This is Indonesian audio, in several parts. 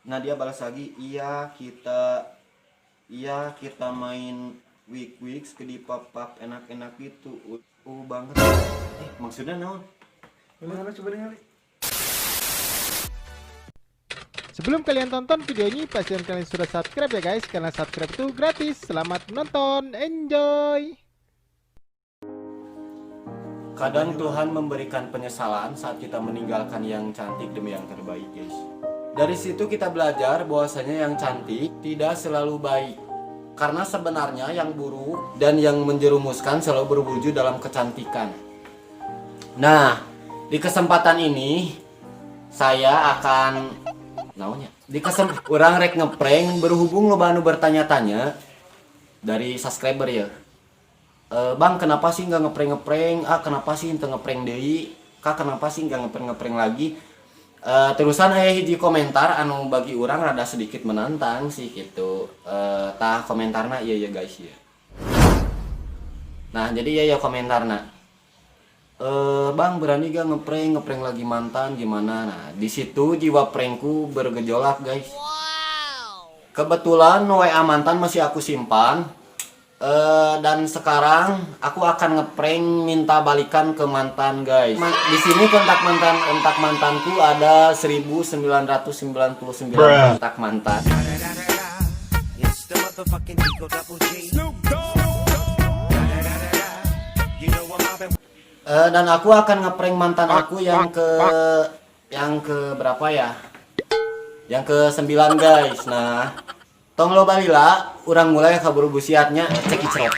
Nah dia balas lagi, iya kita main weeks ke di pap enak-enak gitu. Banget. Maksudnya naon? Gimana coba dengar? Sebelum kalian tonton video ini, pastikan kalian sudah subscribe ya guys, karena subscribe itu gratis. Selamat menonton, enjoy! Kadang Tuhan memberikan penyesalan saat kita meninggalkan yang cantik demi yang terbaik, guys. Dari situ kita belajar bahwasanya yang cantik tidak selalu baik. Karena sebenarnya yang buruk dan yang menjerumuskan selalu berwujud dalam kecantikan. Nah, di kesempatan ini saya akan orang rek ngeprank berhubung lo anu bertanya-tanya dari subscriber ya. Bang, kenapa sih nggak ngeprank? Kenapa sih ente ngeprank deui? Kak, kenapa sih nggak ngeprank lagi? Terusan aya hiji komentar anu bagi orang rada sedikit menantang sih gitu. Tah komentarna iya guys ya. Nah, jadi ya komentarna. Bang, berani gak ngeprank lagi mantan gimana? Nah, di situ jiwa prankku bergejolak, guys. Kebetulan WA mantan masih aku simpan. Dan sekarang aku akan ngeprank minta balikan ke mantan, guys. Di sini kontak mantanku ada 1999 kontak mantan. Dan aku akan ngeprank mantan aku yang ke berapa ya? Yang ke-9, guys. Nah, tong lo balila, urang mulai kabur busiatnya cek icrot.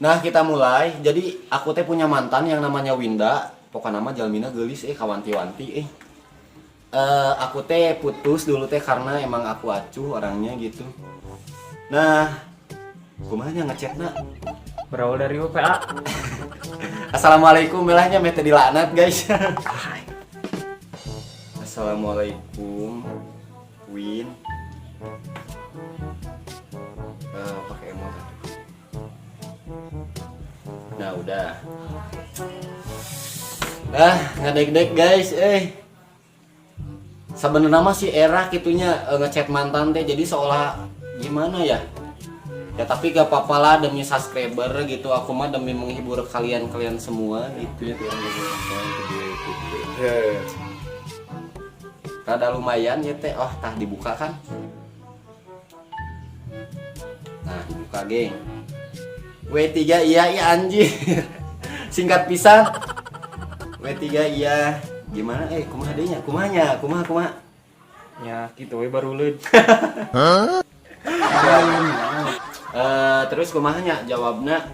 Nah, kita mulai. Jadi aku teh punya mantan yang namanya Winda. Pokoknya nama jalmina geulis kawanti-wanti aku teh putus dulu teh karena emang aku acuh orangnya gitu. Nah, kumanya ngechatna Berawal dari UPA. Assalamualaikum, belahnya mete dilaknat, guys. Assalamualaikum, Win. Pakai emot. Nah, udah. Ngadek-dek, guys. Sebenarnya mah si era gitunya ngechat mantan teh, jadi seolah gimana ya? Ya tapi gak apa-apa lah demi subscriber gitu. Aku mah demi menghibur kalian semua gitu ya. Rada lumayan ya teh. Oh, tah dibuka kan? Nah, dibuka, geng. W3 iya anjir. Singkat pisan. W3 iya. Gimana kumaha deui nya? Kumaha? Ya, gitu we baru leud. Terus kumahanya jawabna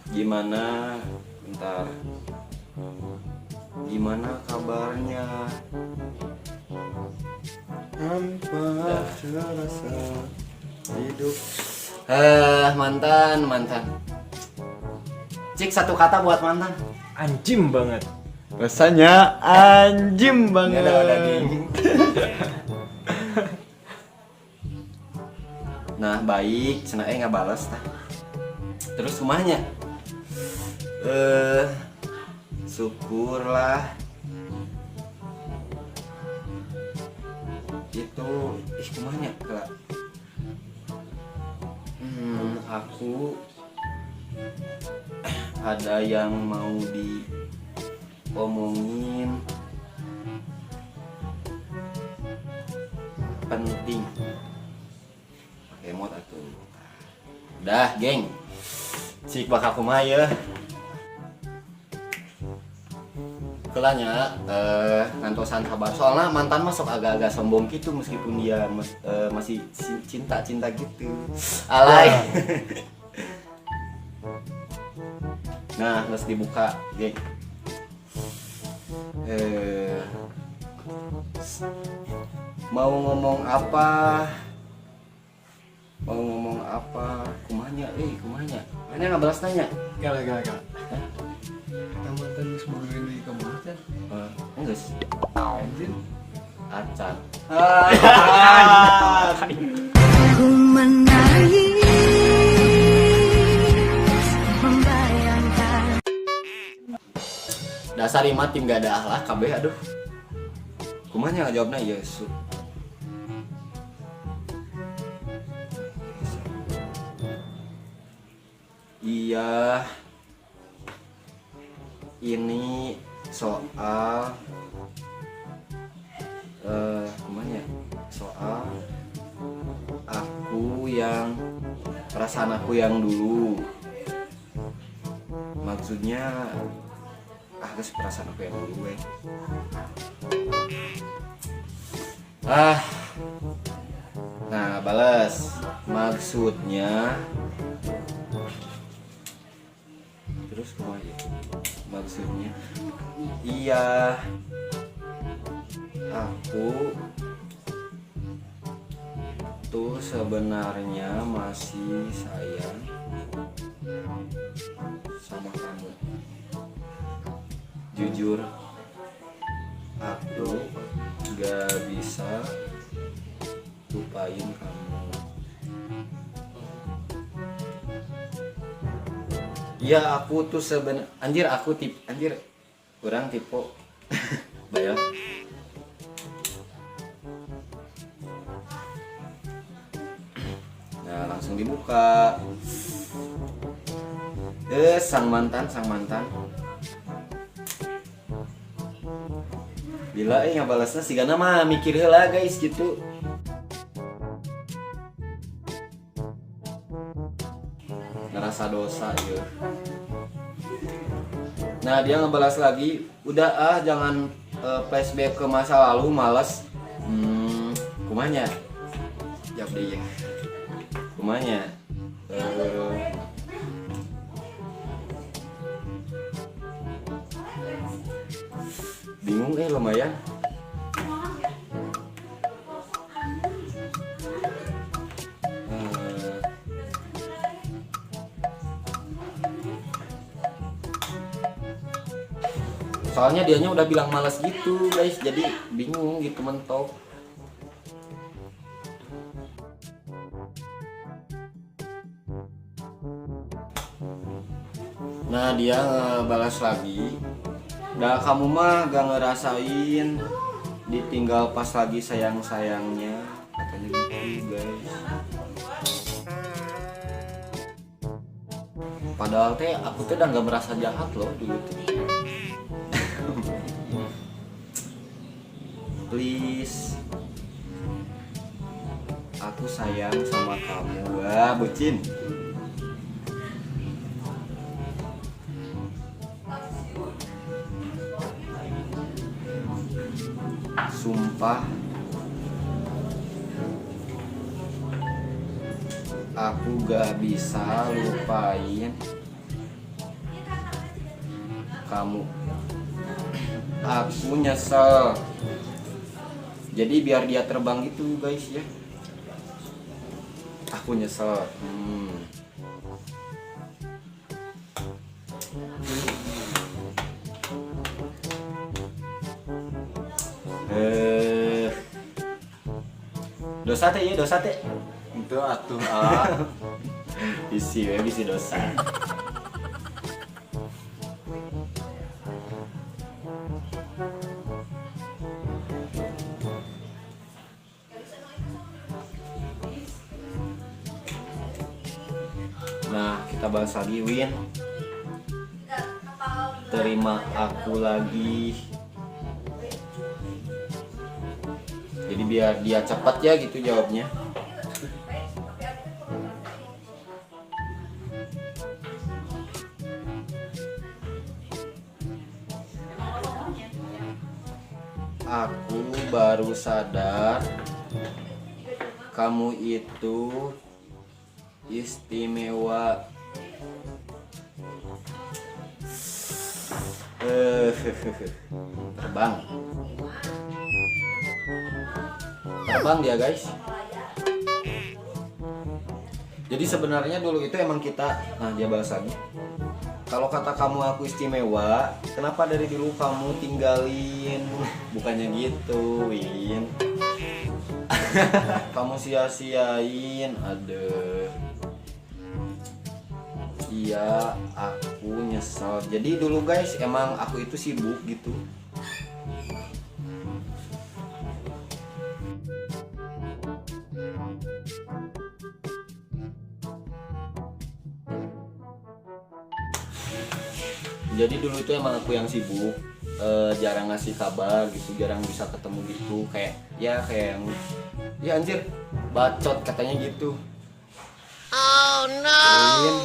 gimana? Bentar. Gimana kabarnya? Tanpa rasa hidup. Mantan. Cik, satu kata buat mantan. Anjim banget. Rasanya anjim banget. Ada ding. Nah, baik, cenah nggak balas tah. Terus kumahnya? Syukurlah. Itu kumahnya, Kak. Aku ada yang mau diomongin penting. Pakai mod atuh. Udah, geng. Cik bakal kumaha ya. Kelanya ngantosan kabar. Soalnya mantan mah sok agak-agak sombong gitu meskipun dia masih cinta gitu. Alay. Nah, harus dibuka, geng. Mau ngomong apa? Kumanya? Mana nggak balas tanya? Gak. Kita mantan semua ini kamu kan? Enggak. Acan. Ku menangis membayangkan. Dasar imah tim gak ada akhlak kabeh aduh. Kumanya ngajawabna ieu su. Iya. Ini soal kumanya? Soal aku yang perasaan aku yang dulu. Maksudnya geus perasaan aku yang dulu we. Nah, balas. Maksudnya terus kumaha? Maksudnya iya aku tuh sebenarnya masih sayang sama kamu. Jujur aku gak bisa lupain kamu. Iya aku tuh anjir aku kurang tipe bayar. Nah langsung dibuka. Sang mantan. Bila ngabalasna sigana mah mikir heula guys gitu. Ngerasa dosa ya. Nah dia ngebalas lagi, udah jangan flashback ke masa lalu, males. Kumanya? Jawab deh ya. Kumanya? Bingung lumayan. Soalnya dianya udah bilang malas gitu guys, jadi bingung gitu mentok. Nah dia balas lagi, dah kamu mah gak ngerasain ditinggal pas lagi sayang-sayangnya, katanya gitu guys. Padahal teh aku tuh udah gak merasa jahat loh dulu tuh. Please, aku sayang sama kamu. Wah, bucin. Sumpah, aku gak bisa lupain kamu. Aku nyesel. Jadi biar dia terbang gitu guys ya. Aku nyesel. Dosa teh ya, dosa teh. Itu atuh bisi dosa. Nah, kita bahas lagi Win. Terima aku lagi. Jadi biar dia cepat ya gitu jawabnya. Aku baru sadar kamu itu istimewa. Terbang dia guys. Jadi sebenarnya dulu itu emang kita, nah dia bahas lagi. Kalau kata kamu aku istimewa, kenapa dari dulu kamu tinggalin? Bukannya gitu, Win. Kamu sia-siain, aduh. Iya, aku nyesel. Jadi dulu guys, emang aku itu sibuk gitu. Jadi dulu itu emang aku yang sibuk, jarang ngasih kabar gitu, jarang bisa ketemu gitu, kayak yang ya anjir bacot katanya gitu. Oh no.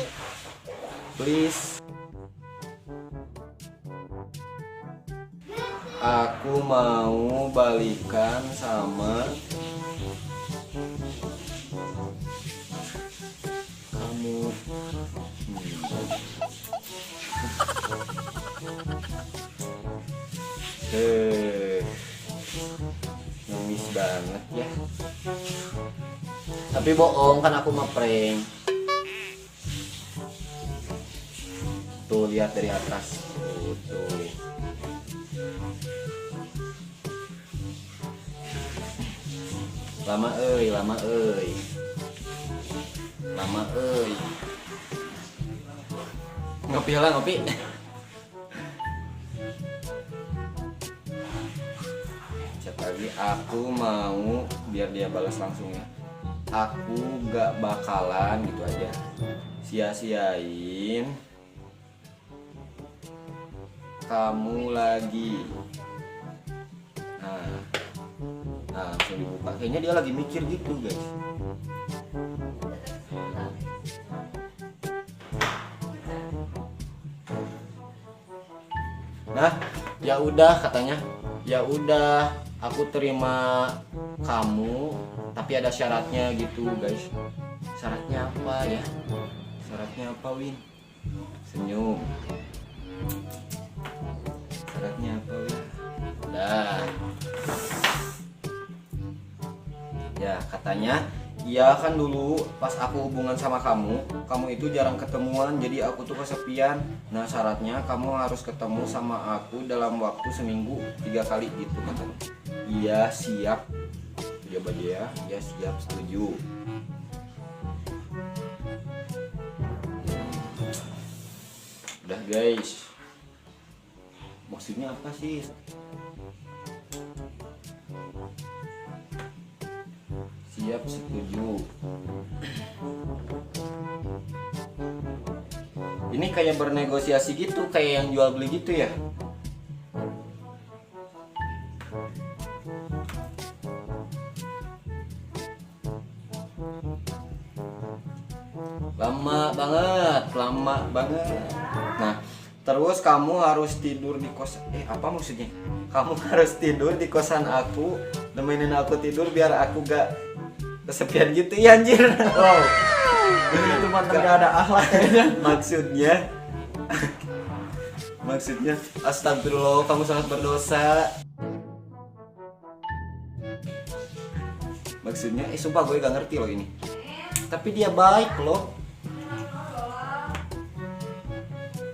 Please. Aku mau balikan sama kamu. Nangis banget ya. Tapi bohong kan aku mah prank. Tuh lihat dari atas. Tuh. Lama euy. Ngopi lah ngopi. Chat lagi, aku mau biar dia balas langsung ya. Aku gak bakalan gitu aja sia-siain kamu lagi. Nah langsung dibuka. Kayaknya dia lagi mikir gitu guys. Nah, ya udah katanya. Ya udah, aku terima kamu, tapi ada syaratnya gitu, guys. Syaratnya apa ya? Syaratnya apa, Win? Senyum. Syaratnya apa, Win? Dah. Ya, katanya iya kan dulu pas aku hubungan sama kamu itu jarang ketemuan, jadi aku tuh kesepian. Nah syaratnya kamu harus ketemu sama aku dalam waktu seminggu 3 kali gitu katanya. Iya siap. Jawab aja ya. Iya siap, setuju. Udah guys. Maksudnya apa sih? Siap, setuju. Ini kayak bernegosiasi gitu, kayak yang jual beli gitu ya. Lama banget. Nah, terus kamu harus tidur di kos. Apa maksudnya? Kamu harus tidur di kosan aku, nemenin aku tidur biar aku gak kesepian gitu ya anjir. Wow. Ini tuh mantan gak ada akhlak kayaknya. Maksudnya astagfirullah, kamu sangat berdosa. Maksudnya sumpah gue gak ngerti loh ini. Tapi dia baik loh.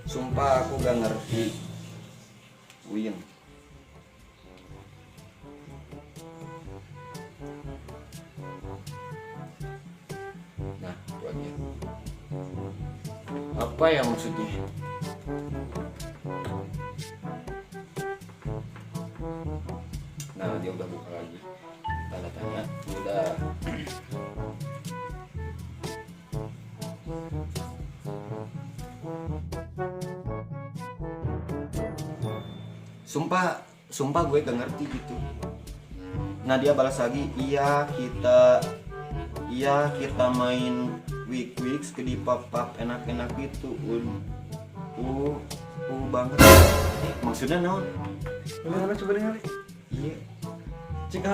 Sumpah aku gak ngerti. Win. Nah, buatnya. Apa ya maksudnya? Nah, dia udah buka lagi. Tanda tanya, udah. Sumpah gue gak ngerti gitu. Nah dia balas lagi, iya kita main weeks ke di pap enak-enak gitu. Banget. Maksudnya naon? Mana coba dengar. Iya. Cik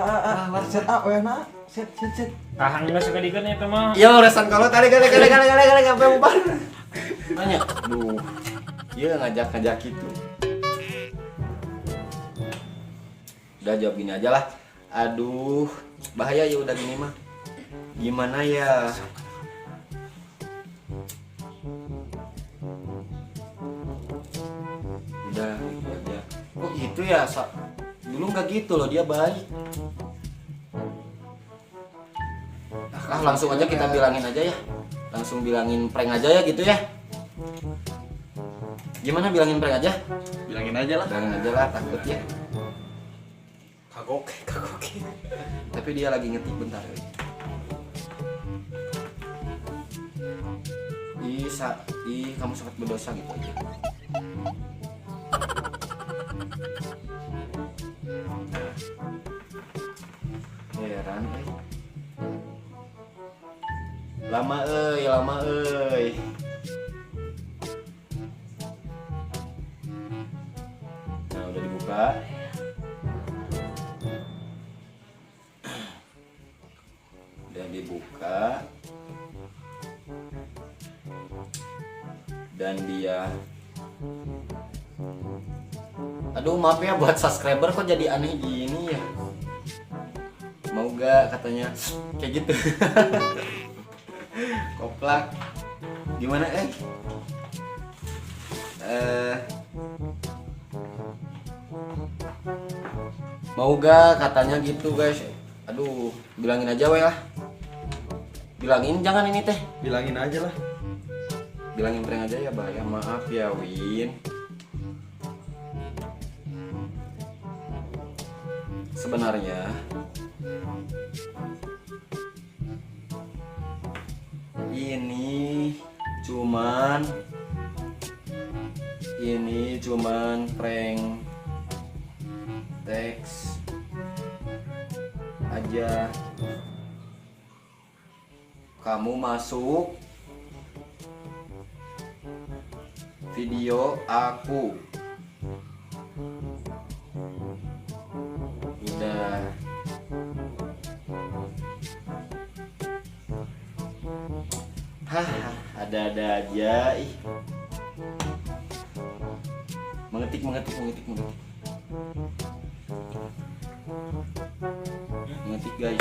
set set. Enggak suka dikon itu mah. Iya urusan kalau tadi kali sampai bubar. Nanya. Duh. Iya ngajak gitu. Udah jawab gini aja lah. Aduh, bahaya ya udah gini mah. Gimana ya? gitu ya. Dulu nggak gitu loh, dia baik. Langsung aja kita bilangin aja ya. Langsung bilangin prank aja ya gitu ya. Gimana bilangin prank aja? Bilangin aja lah. Bilangin aja lah, takut ya. Kagok. Tapi dia lagi ngetik bentar. Kamu sangat berdosa gitu aja. Heran lama euy. Nah, udah dibuka. Udah dibuka. Dan dia, aduh maaf ya buat subscriber kok jadi aneh gini ya. Mau gak katanya kayak gitu. Koplak. Gimana mau gak katanya gitu guys. Aduh, bilangin aja weh lah. Bilangin jangan ini teh. Bilangin aja lah. Bilangin prank aja ya, bahaya. Maaf ya Win. Sebenarnya ini cuman prank teks aja. Kamu masuk video aku. Udah. Ada-ada aja ih. Mengetik guys.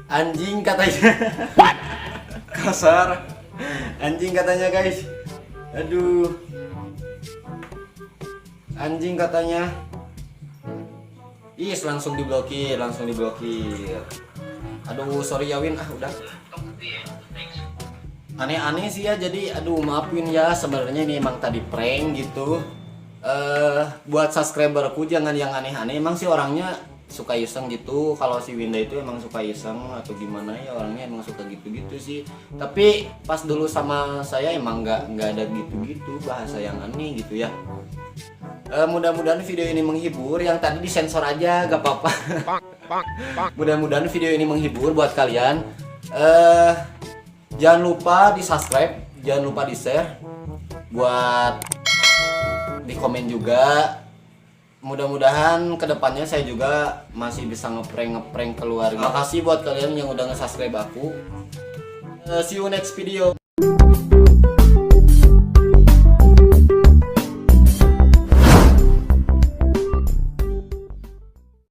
Anjing katanya. Kasar. Anjing katanya guys. Aduh. Anjing katanya. Langsung diblokir. Aduh, sorry ya Win, udah. Aneh-aneh sih ya, jadi aduh maafin ya, sebenarnya ini emang tadi prank gitu. Buat subscriberku jangan yang aneh-aneh, emang sih orangnya suka iseng gitu. Kalau si Winda itu emang suka iseng atau gimana ya, orangnya emang suka gitu-gitu sih. Tapi pas dulu sama saya emang nggak ada gitu-gitu bahasa yang aneh gitu ya. Mudah-mudahan video ini menghibur. Yang tadi disensor aja gak apa-apa. Mudah-mudahan video ini menghibur buat kalian. Jangan lupa di subscribe, jangan lupa di share, buat di komen juga. Mudah-mudahan kedepannya saya juga masih bisa ngeprank keluarga. Makasih buat kalian yang udah nge-subscribe aku. See you next video.